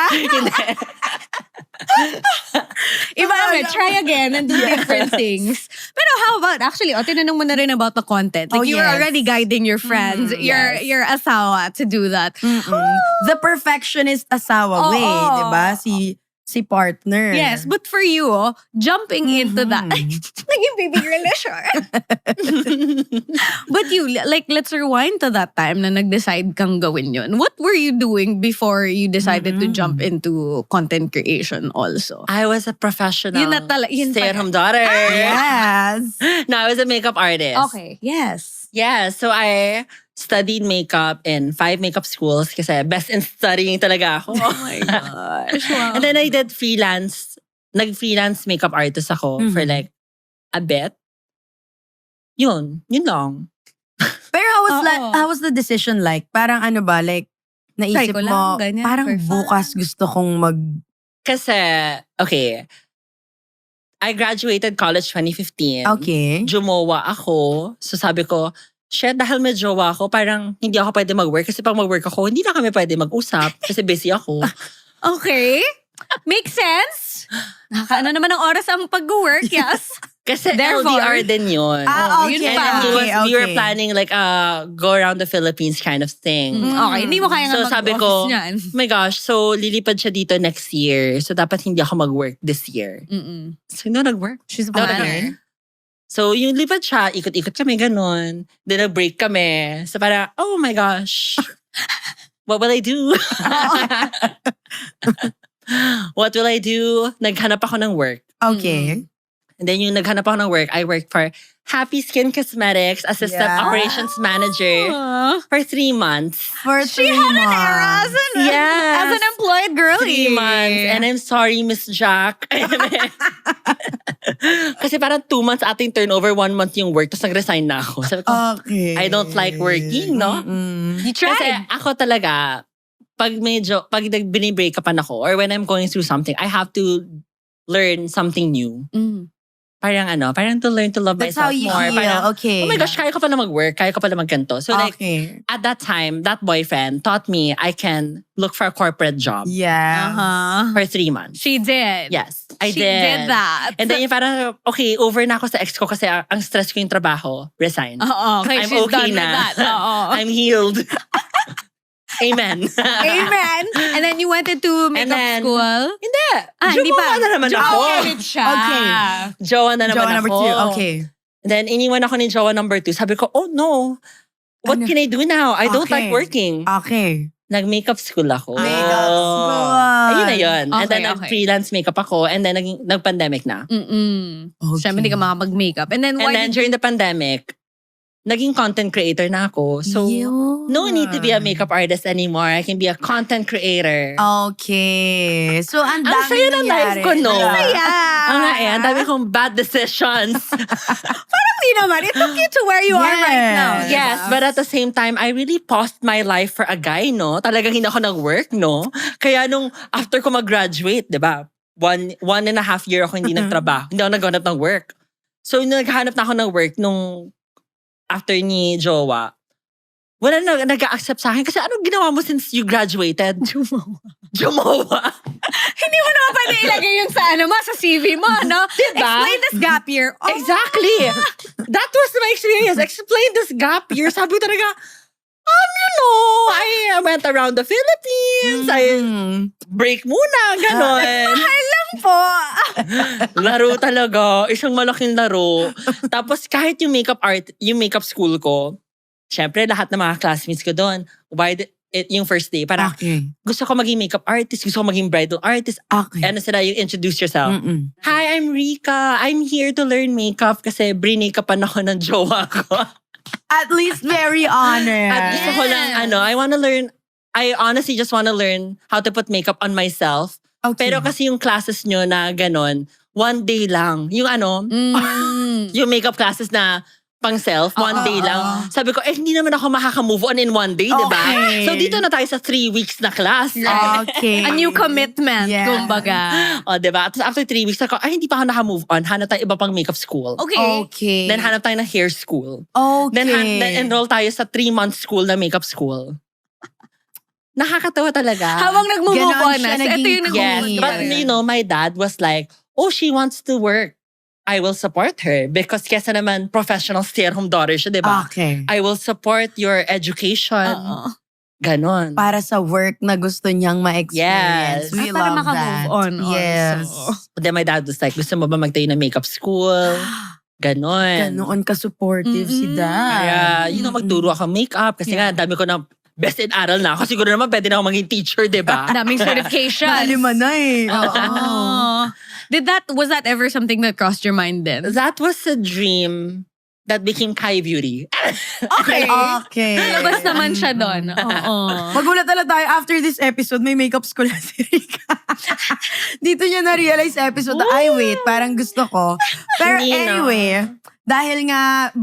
Iba naman, try again and do different things. Pero how about, actually, tinanong mo na rin about the content. Like, you were already guiding your friends, your asawa to do that. The perfectionist asawa way, di ba? Si partner. Yes, but for you, jumping into that, naging baby girl na siya. But you, like, let's rewind to that time na nag-decide kang gawin yun. What were you doing before you decided to jump into content creation also? I was a professional yun stay-at-home daughter. Yes. No, I was a makeup artist. Okay, yes. Yeah, so I studied makeup in 5 makeup schools kasi best in studying talaga ako. Oh my gosh. Wow. And then I did nag-freelance makeup artist ako for like a bit. Yun lang. Pero how was the decision like? Parang ano ba, like, naisip Try ko mo, lang, ganyan, parang for fun. bukas gusto kong Kasi, okay, I graduated college 2015. Okay. Jumowa ako. So sabi ko, shit, dahil may jowa ako, parang hindi ako pwede mag-work. Kasi pag mag-work ako, hindi na kami pwede mag-usap. Kasi busy ako. Okay. Makes sense. Nakakaano naman ng oras ang pag-work, yes. Kasi Therefore, LDR din yun. Okay. yun And pa. we were planning like go around the Philippines kind of thing. Okay, hindi mo kaya nga So sabi ko, mag-office niyan. oh my gosh, so lilipad siya dito next year. So dapat hindi ako mag-work this year. So hindi ako nag-work. She's a Hindi ako planner. nag-work. So yung lipad siya, ikot-ikot kami ganun. Then nag-break kami. So para, oh my gosh. What will I do? What will I do? Naghanap ako ng work. Okay. And then yung naghanap ako ng work, I worked for Happy Skin Cosmetics, Assistant Yeah. Operations Manager for 3 months. For 3 months. Yes. As an employed girlie. 3 months. And I'm sorry, Miss Jack. Kasi parang 2 months ating turnover, 1 month yung work, tapos nag-resign na ako. Sabi ko, Okay. I don't like working, no? You tried. Kasi ako talaga, pag binibreak upan ako, or when I'm going through something, I have to learn something new. Parang to learn to love That's myself how you more. heal. Parang, Okay. oh my gosh, kaya ko pala mag-work, kaya ko pala magganto. So like, Okay. at that time, that boyfriend taught me I can look for a corporate job Yeah. for 3 months. She did. Yes, I She did that. And then yung parang, okay, over na ako sa ex ko kasi ang stress ko yung trabaho, resign. Oo, okay, I'm she's okay done na. with that. Oo. I'm healed. Amen. Amen. And then you went into makeup then, school? Hindi. Hindi pa. Jowa na naman ako. Okay. Jowa na naman Jowa number ako. 2. Okay. And then, iniwan ako ni Jowa number 2. Sabi ko, oh no. What Ano? can I do now? I don't Okay. like working. Okay. Nag-makeup school ako. Makeup school. Ayun na yun. And Okay, then okay. nag-freelance makeup ako and then nag-pandemic na. Okay. Siyempre, hindi ka makapag-makeup. And then, And then during the pandemic, naging content creator na ako. So, no need to be a makeup artist anymore. I can be a content creator. Okay. So, ang Ang dami saya ng life ko, no? Ang saya. Ang nga ang dami kong bad decisions. Hindi naman. It took you to where you are right now. Yes, but at the same time, I really paused my life for a guy, no? Talagang hindi ako nag-work, no? Kaya nung after ko mag-graduate, di ba? 1.5 year ako hindi nagtrabaho. Hindi ako naghanap ng work. So, naghanap na ako ng work nung after ni Jowa. Wala na nag-accept sa akin. Kasi anong ginawa mo since you graduated? Jumawa. Hindi mo naman pwede ilagay yung sa sa CV mo, no? Diba? Explain this gap year. Oh, Exactly. That was my experience. Explain this gap year. Sabi ko talaga, you know, I went around the Philippines. I break muna, ganon. po. Laro talaga. Isang malaking laro. Tapos kahit yung makeup school ko, syempre lahat ng mga classmates ko doon, yung first day, parang gusto ko maging makeup artist, gusto ko maging bridal artist. Okay. Ano sila yung introduce yourself. Hi, I'm Rika. I'm here to learn makeup kasi brinake-upan ako ng jowa ko. At least very honored. At gusto ko lang, I honestly just wanna learn how to put makeup on myself. Okay. Pero kasi yung classes nyo na ganon, one day lang. Yung yung makeup classes na pang self, one day lang. Sabi ko, hindi naman ako makaka-move on in one day, diba? Okay. So dito na tayo sa 3 weeks na class. Okay. A new commitment, Yeah. kumbaga. O, diba? Tapos after 3 weeks, ako, hindi pa ako naka-move on. Hanap tayo iba pang makeup school. Okay. Okay. Then hanap tayo ng hair school. Okay. Then enroll tayo sa 3-month school na makeup school. Nakakatawa talaga. Habang nag-move Ganon on siya na. Ito naging yung Yes, nag-move but my dad was like, oh, she wants to work. I will support her because kesa naman professional stay-at-home daughter siya, di ba? Okay. I will support your education. Ganon. Para sa work na gusto niyang ma-experience. Yes. We Para love maka-move that. on Yes. also. Then my dad was like, gusto mo ba magtayo ng makeup school? Ganon. Ganoon ka-supportive si Kaya, Dad. magturo ako makeup kasi nga, dami ko na best in aral na ako. Siguro naman pwede na ako maging teacher, di ba? Daming certification. Malima na eh. Was that ever something that crossed your mind then? That was a dream that became Kai Beauty. Okay. Okay. Labas naman siya doon. Oo. Magulat na lang tayo after this episode, may makeup school na si Rika. Dito niya na-realize sa episode na, ay wait, parang gusto ko. Pero Hindi na. anyway, dahil nga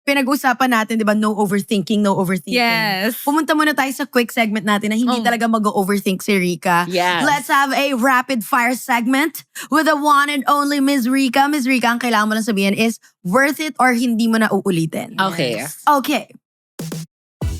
pinag-usapan natin, di ba, no overthinking. Yes. Pumunta muna tayo sa quick segment natin na hindi talaga mag-overthink si Rika. Yes. Let's have a rapid fire segment with the one and only Ms. Rika. Ms. Rika, ang kailangan mo lang sabihin is, worth it or hindi mo na uulitin? Okay. Okay.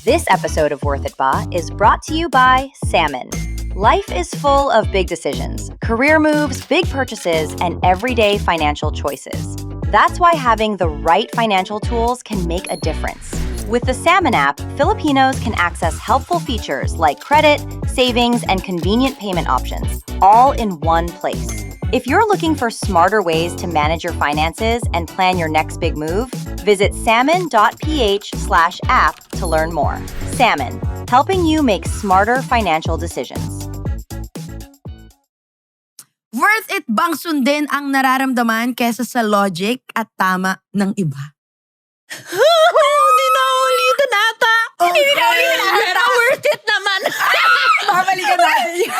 This episode of Worth It Ba is brought to you by Salmon. Life is full of big decisions, career moves, big purchases, and everyday financial choices. That's why having the right financial tools can make a difference. With the Salmon app, Filipinos can access helpful features like credit, savings, and convenient payment options, all in one place. If you're looking for smarter ways to manage your finances and plan your next big move, visit salmon.ph/app to learn more. Salmon, helping you make smarter financial decisions. Worth it bang sundin ang nararamdaman kesa sa logic at tama ng iba? Hindi na ulitin ata. Hindi na ulitin ata. Pero worth it naman. Babalikan natin.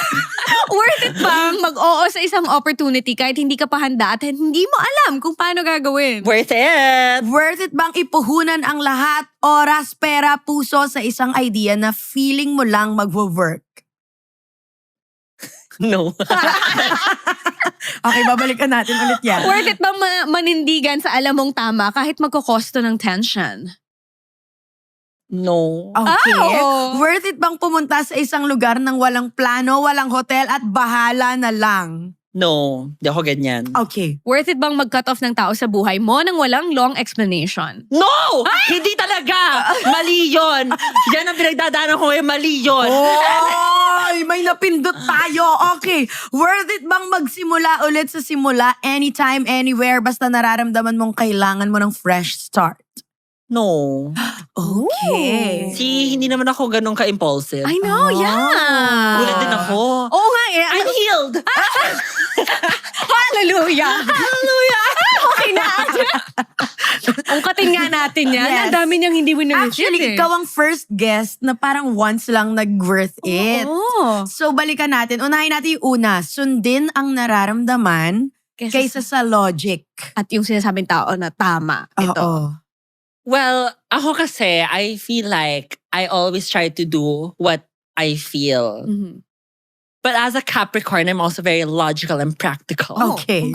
Worth it bang mag-oo sa isang opportunity kahit hindi ka pa handa at hindi mo alam kung paano gagawin? Worth it. Worth it bang ipuhunan ang lahat, oras, pera, puso sa isang idea na feeling mo lang magwo-work? No. Okay, babalikan natin ulit yan. Worth it bang manindigan sa alam mong tama kahit magkokosto ng tension? No. Okay. Oh. Worth it bang pumunta sa isang lugar ng walang plano, walang hotel at bahala na lang? No. Di ako ganyan. Okay. Worth it bang mag-cut off ng tao sa buhay mo nang walang long explanation? No! Hindi talaga! Mali yun! Yan ang pinagdadaanan ko ngayon, mali yun! Oy, may napindot tayo. Okay. Worth it bang magsimula ulit sa simula anytime, anywhere, basta nararamdaman mong kailangan mo ng fresh start? No. Okay. Hindi naman ako ganun ka-impulsive. I know, yeah. Gulat din ako. Oo nga eh. I'm healed! Hallelujah! Hallelujah! Okay na. Ungkatin nga natin yan. Yes. Ang dami niyang hindi winner. Actually, ikaw ang first guest na parang once lang nag-worth it. Oo. So, balikan natin. Unahin natin yung una. Sundin ang nararamdaman kaysa sa logic. At yung sinasabing tao na tama. Ito. Oo. Well, ako kasi, I feel like I always try to do what I feel. Mhm. But as a Capricorn, I'm also very logical and practical. Okay.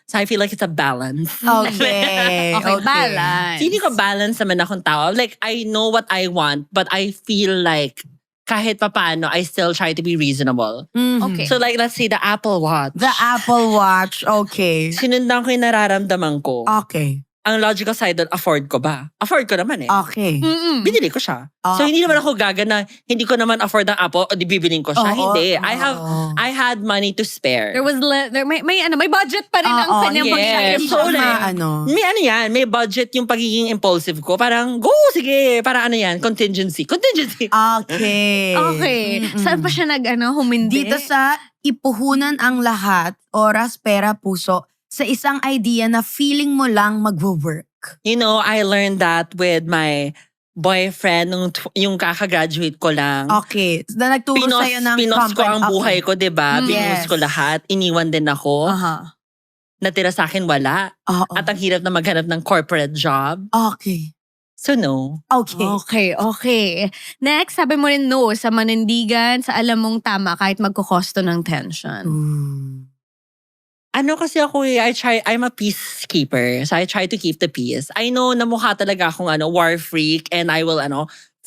So I feel like it's a balance. Okay. Okay, balance. Hindi ko balance naman akong tao. Like, I know what I want, but I feel like kahit papaano, I still try to be reasonable. Mhm. Okay. So like, let's say the Apple Watch. The Apple Watch. Okay. Sinundan ko yung nararamdaman ko. Okay. Ang logical side doon, afford ko ba? Afford ko naman eh. Okay. Mm-mm. Binili ko siya. Ah. So hindi naman ako gagana, hindi ko naman afford ang Apple o di bibiling ko siya. Oo. Hindi. Oo. I had money to spare. There was may budget pa rin ang Oo, kanyang yes. pag-share. So, ano. May ano yan, may budget yung pagiging impulsive ko. Parang, go, sige. Parang ano yan, contingency. Contingency. Okay. Okay. Mm-mm. Saan pa siya humindi? Dito sa ipuhunan ang lahat, oras, pera, puso, sa isang idea na feeling mo lang magwo-work. You know, I learned that with my boyfriend yung kakagraduate ko lang. Okay. Na nagturo sa'yo ng Pinos ko ang buhay ko, diba? Mm, Pinos yes. ko lahat. Iniwan din ako. Aha. Natira sa akin wala. Oo. At ang hirap na maghanap ng corporate job. Okay. So no. Okay. Okay. Next, sabi mo rin no sa manindigan, sa alam mong tama kahit magkukosto ng tension. Ano kasi ako I'm a peacekeeper. So I try to keep the peace. I know na mukha talaga akong war freak and I will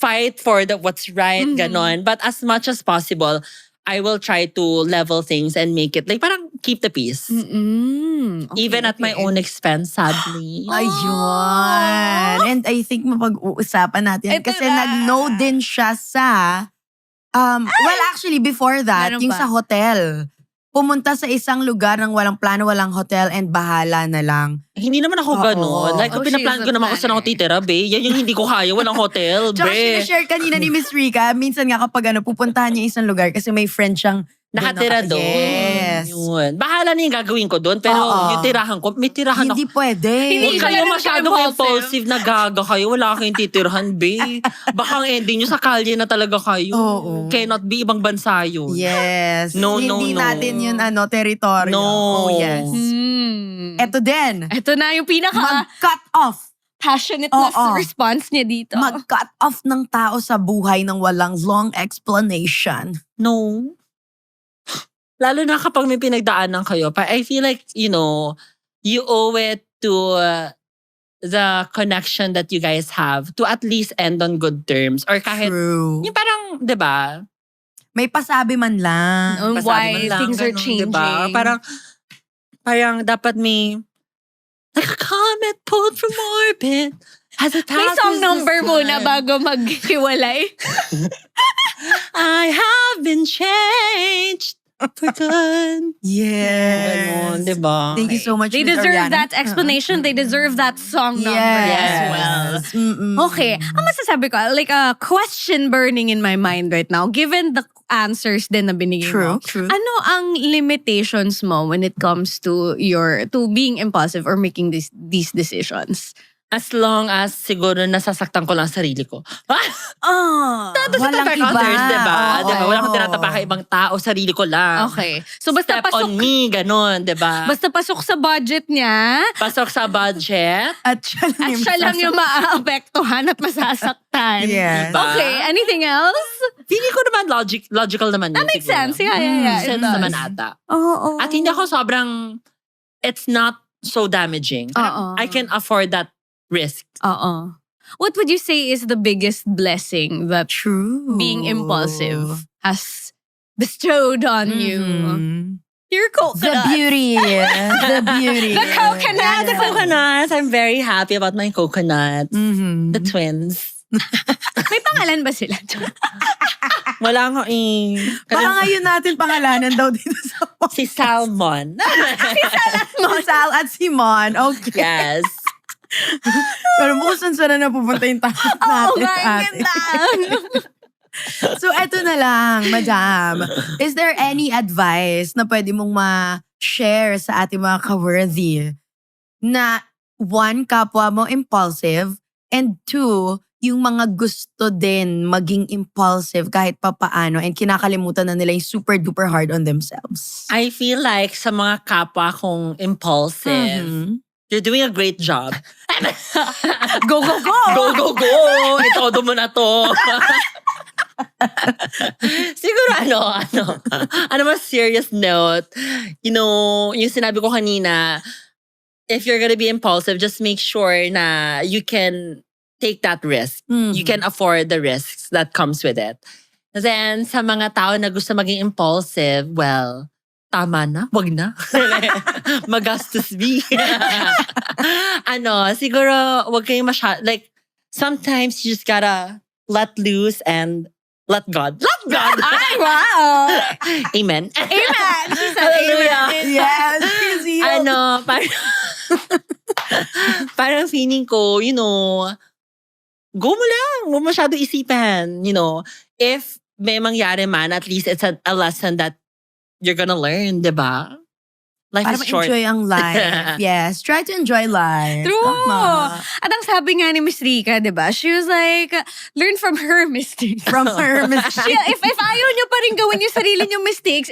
fight for what's right, ganon. But as much as possible, I will try to level things and make it like parang keep the peace. Mm-mm. Okay, Even at my okay. own expense, sadly. Ayun. And I think mapag-uusapan natin. Ito Kasi na. nag-no din siya sa, well actually before that, Meron yung pa? sa hotel. Pumunta sa isang lugar ng walang plano, walang hotel and bahala na lang. Hindi naman ako Oo. ganon. Like, Oh, pinaplan she's ko a naman kung saan ako planner. titira, be. Yan yung hindi ko kaya. Walang hotel, Tsaka be. sinashare kanina ni Miss Rika, minsan nga kapag pupuntahan niya isang lugar kasi may friend siyang Nakatira doon. Yes. Yun. Bahala na yung gagawin ko doon. Pero Oo. yung tirahan ko, may tirahan ako. Hindi pwede. Huwag Hindi kayo siya masyadong impulsive. impulsive na gaga kayo. Wala kayong titirhan, be. Baka ang ending nyo sa kalye na talaga kayo. Oo. Cannot be ibang bansa yun. Yes. No, Hindi no. natin yun territory. No. Oh, yes. Eto din. Ito na yung Mag-cut off. passionate-ness Oo. response niya dito. Mag-cut off ng tao sa buhay ng walang long explanation. No. Lalo na kapag may pinagdaanan kayo. I feel like, you owe it to the connection that you guys have to at least end on good terms. Or kahit, True. yung parang, di ba? May pasabi man lang. On Pasabi why man lang, things are ganun, changing. diba? Parang dapat may, like a comet pulled from orbit. Has a May song number muna bago maghiwalay. I have been changed for good. Yes. Ganon, diba? Thank you so much, They Miss deserve Oriana. that explanation. They deserve that song number Yes. as well. Mm-mm. Okay. Ang masasabi ko, like a question burning in my mind right now, given the answers din na binigay mo. True. Ano ang limitations mo when it comes to being impulsive or making these decisions? As long as siguro nasasaktan ko lang sarili ko. Oh. Walang iba. others, diba? Oo. Diba? Wala akong tinatapaka ibang tao, sarili ko lang. Okay. So basta Step pasok on me, ganon, diba? basta pasok sa budget niya, Pasok sa budget. At siya lang at siya lang yung maaapektuhan at masasaktan. Yes. Diba? Okay, anything else? Feeling ko naman logical naman yun. That makes siguro. sense. Yeah. It Sense does. naman ata. Oo. At hindi ako sobrang, it's not so damaging. Oo. I can afford that risk. Oo. What would you say is the biggest blessing that True. being impulsive has bestowed on you? Mhm. Your The coconut. beauty. The beauty. The coconut. The coconuts. I'm very happy about my coconuts. Mhm. The twins. May pangalan ba sila? Wala nga eh. Baka ngayon natin pangalanan daw dito sa Si Salmon. Si Sal at si Mon. Okay. Yes. Pero bukod saan na pupunta yung topic Oo natin. nga, ang ate. ganda. So, eto na lang, madam. Is there any advice na pwede mong ma-share sa ating mga ka-worthy na one, kapwa mo impulsive, and two, yung mga gusto din maging impulsive kahit papaano and kinakalimutan na nila yung super duper hard on themselves? I feel like sa mga kapwa kong impulsive, Mhm. you're doing a great job. Go, go, go! Go, go, go! Itodo mo na to. Siguro ano mas serious note, yung sinabi ko kanina, if you're gonna be impulsive, just make sure na you can take that risk. Mhm. You can afford the risks that comes with it. Then, sa mga tao na gusto maging impulsive, well, tama na, wag na. Magastos be. Siguro, wag kayong sometimes you just gotta let loose and let God. Let God! Ay, wow. Amen. Amen. She said Hallelujah. amen. Yes, she's healed. Parang feeling ko, go mo lang. Huwag masyado isipan. If may mangyari man, at least it's a lesson that you're gonna learn, di ba? Life Para is short. ma-enjoy ang life. Yes, try to enjoy life. True. Tama. At ang sabi nga ni Miss Rica, di ba? She was like, learn from her mistakes. From her mistakes. If ayaw niyo pa rin gawin yung sarili niyong mistakes,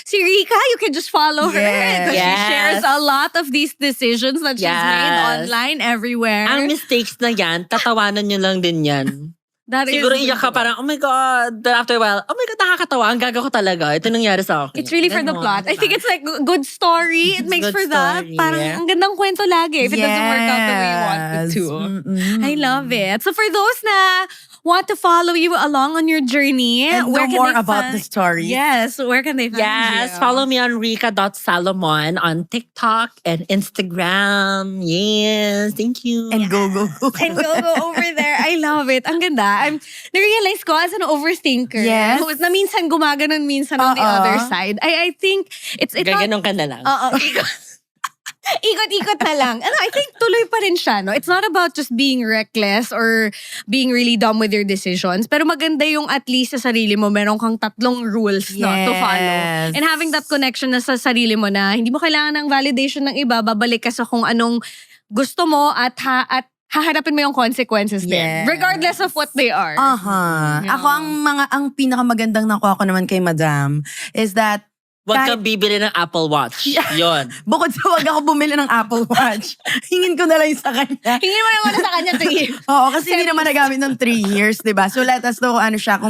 si Rica, you can just follow her. Yes. Because she Yes. shares a lot of these decisions that she's made Yes. online everywhere. Ang mistakes na yan, tatawanan nyo lang din yan. That is- Siguro iyak ka parang, oh my God. Then after a while, oh my God, nakakatawa. Ang gaga ko talaga. Ito nangyari sa akin. It's really for the Ganon, plot. I diba? think it's like good story. It It's makes good for that. story. Parang ang gandang kwento lagi if it doesn't work out the way you want it to. Mm-mm. I love it. So for those na want to follow you along on your journey, And where know can more they about find- the story. Yes, where can they find you? Yes, follow me on Rika.Salomon on TikTok and Instagram. Yes, thank you. And go, go, go. And go over there. I love it. Ang ganda. Na-realize ko as an overthinker. Yes. Na minsan gumaganon, minsan on the Oo. other side. I think it's not... Gaganon ka na lang. Oo. Ikot-ikot na lang. I think tuloy pa rin siya, no? It's not about just being reckless or being really dumb with your decisions. Pero maganda yung at least sa sarili mo, meron kang 3 rules no, to follow. Yes. And having that connection na sa sarili mo na hindi mo kailangan ng validation ng iba, babalik ka sa kung anong gusto mo at haharapin mo yung consequences din. Yes. Regardless of what they are. Aha. Yeah. Ako ang pinakamagandang nakuha ko naman kay Madam is that Huwag kahit- kang bibili ng Apple Watch. Yon. bukod sa wag ako bumili ng Apple Watch, hingin ko na lang sa kanya. Hingin mo naman sa kanya 3 years. Oo, kasi hindi naman nagamit ng 3 years, di ba? So let us know kung ano siya,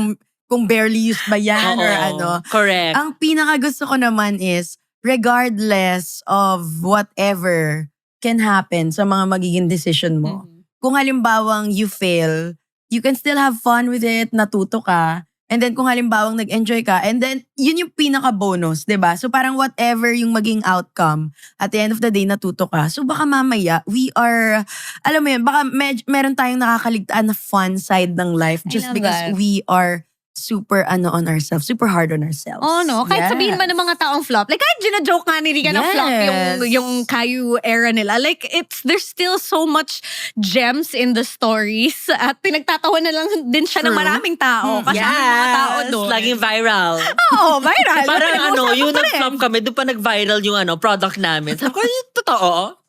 kung barely used ba yan or ano. Correct. Ang pinaka gusto ko naman is, regardless of whatever can happen sa mga magiging decision mo, kung halimbawang you fail, you can still have fun with it, natuto ka. And then kung halimbawang nag-enjoy ka, and then yun yung pinaka-bonus, 'di ba? So parang whatever yung maging outcome, at the end of the day natuto ka. So baka mamaya, we are, alam mo yun, baka meron tayong nakakaligtaan na fun side ng life just love because that. we are super on ourselves, super hard on ourselves. Oh no, kahit Yes. sabihin man ng mga taong flop, like kahit gina-joke nga ni Rica na flop Yes. yung Caillou era nila, like there's still so much gems in the stories at pinagtatawa na lang din siya ng True. maraming tao kasi yung mga tao doon. Laging viral. Oo, viral. Parang Pinag-uusapan yung pa rin. nag-flop kami, doon pa nag-viral yung product namin. Sabi ko, totoo?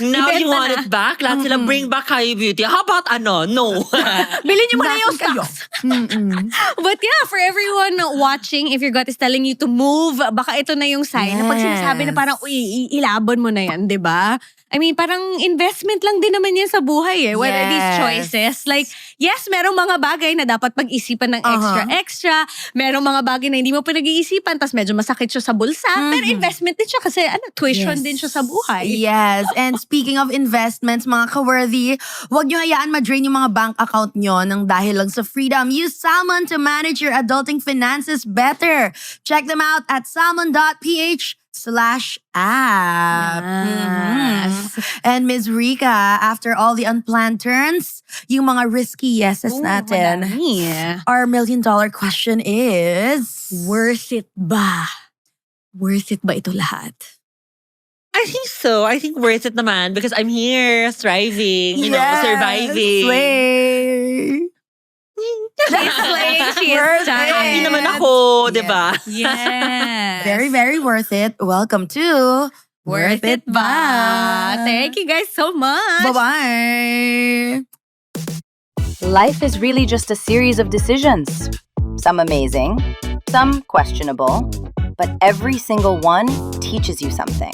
Now Ibenta you want na. it back? Lahat sila bring back Caillou Beauty. How about No. Bilhin niyo muna yung Nasaan kayo? stocks. Mm-mm. But yeah, for everyone watching, if your gut is telling you to move, baka ito na yung sign. Na pag sinasabi na parang, uy, ilabon mo na yan, di ba? I mean, parang investment lang din naman yan sa buhay eh. What are these Yes. choices? Like, yes, merong mga bagay na dapat pag-isipan ng extra. Merong mga bagay na hindi mo pinag-iisipan, tas medyo masakit siya sa bulsa. Pero investment din siya kasi tuition din siya sa buhay. Yes. And speaking of investments, mga ka-worthy, huwag nyo hayaan ma-drain yung mga bank account nyo ng dahil lang sa freedom. Use Salmon to manage your adulting finances better. Check them out at salmon.ph/app. Yes. And Ms. Rica, after all the unplanned turns, yung mga risky yeses natin, our $1 million question is... Worth it ba? Worth it ba ito lahat? I think so. I think worth it naman because I'm here, thriving, surviving. Slay. She's slaying. She is Worth stunning. Happy it. naman ako, di ba? Yes. Very, very worth it. Welcome to Worth It Ba? Thank you guys so much. Bye-bye. Life is really just a series of decisions. Some amazing, some questionable, but every single one teaches you something.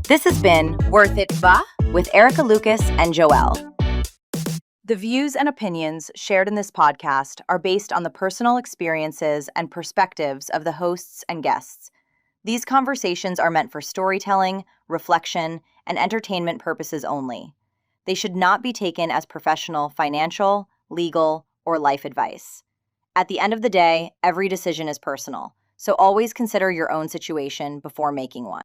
This has been Worth It Ba with Erica Lucas and Joelle. The views and opinions shared in this podcast are based on the personal experiences and perspectives of the hosts and guests. These conversations are meant for storytelling, reflection, and entertainment purposes only. They should not be taken as professional, financial, legal, or life advice. At the end of the day, every decision is personal, so always consider your own situation before making one.